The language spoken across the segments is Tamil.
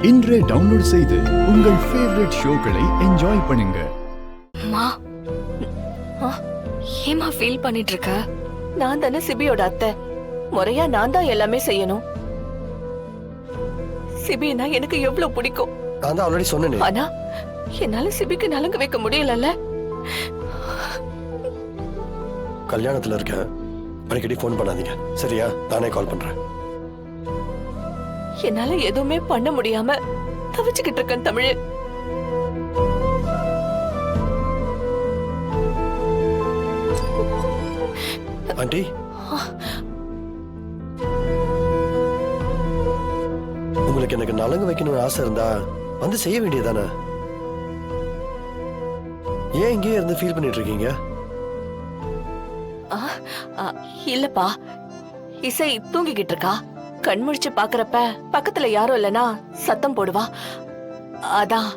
இன்றே டவுன்லோட் செய்து உங்கள் ஃபேவரட் ஷோக்களை என்ஜாய் பண்ணுங்க. அம்மா, ஏமா ஃபீல் பண்ணிட்டு இருக்க? நான் தானே சிபியோட அத்தை. முறையா நான் தான் எல்லாமே செய்யணும். சிபினா எனக்கு எவ்வளவு பிடிக்கும். நான் தான் ஆல்ரெடி சொன்னேனே. ஆனா என்னால சிபிக்கு நலங்கு வைக்க முடியலல்ல. கல்யாணத்துல இருக்கேன், அடிக்கடி ஃபோன் பண்ணாதீங்க சரியா? நானே கால் பண்றேன். என்னால எதுவுமே பண்ண முடியாம தவிச்சுக்கிட்டு இருக்கேன் தமிழ். ஆண்டி, உங்களுக்கு எனக்கு நலங்கு வைக்கணும்னு ஆசை இருந்தா வந்து செய்ய வேண்டியதானே? ஏன் இங்கே இருந்து ஃபீல் பண்ணிட்டு இருக்கீங்க? இல்லப்பா, இசை தூங்கிக்கிட்டு இருக்கா. கண் முழிச்சு பாக்குறப்ப பக்கத்துல யாரும் இல்லனா சத்தம் போடுவா. அதான்.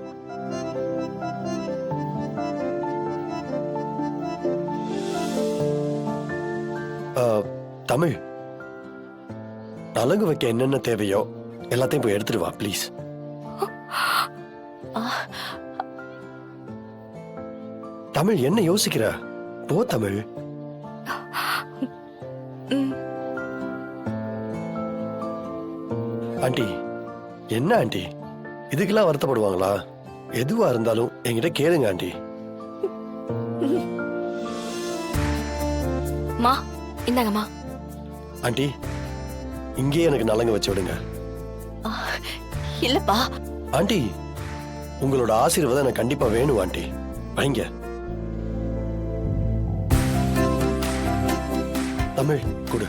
தமிழ், நலங்கு வைக்க என்னென்ன தேவையோ எல்லாத்தையும் போய் எடுத்துட்டு வா ப்ளீஸ். தமிழ், என்ன யோசிக்கிற? போ தமிழ். ஆண்டி, என்ன ஆண்டி இதுக்கெல்லாம் வருத்தப்படுவாங்களா? எதுவா இருந்தாலும் என்கிட்ட கேளுங்க ஆண்டி. மா, இந்தாங்கம்மா. ஆண்டி, இங்கேயே எனக்கு நலங்கு வச்சு விடுங்க. இல்லப்பா ஆண்டி, உங்களோட ஆசீர்வாதம் எனக்கு கண்டிப்பா வேணும் ஆண்டி. வைங்க. தமிழ் கொடு.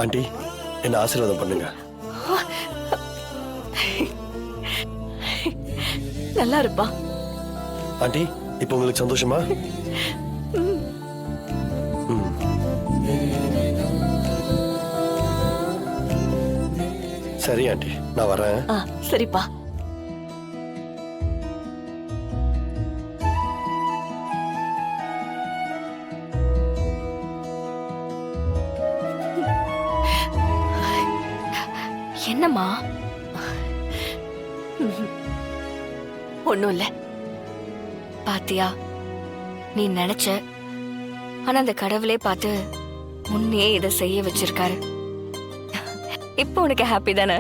ஆண்டி, என்ன ஆசீர்வாதம் பண்ணுங்க. நல்லா இருப்பா. ஆண்டி, இப்போ உங்களுக்கு சந்தோஷமா? சரி ஆண்டி, நான் வரேன். சரிப்பா. என்னம்மா? ஒண்ணும் இல்ல. பாத்தியா, நீ நினைச்ச, ஆனா அந்த கடவுளே பார்த்து முன்னே இதை செய்ய வச்சிருக்காரு. இப்போ உனக்கு ஹாப்பி தானே?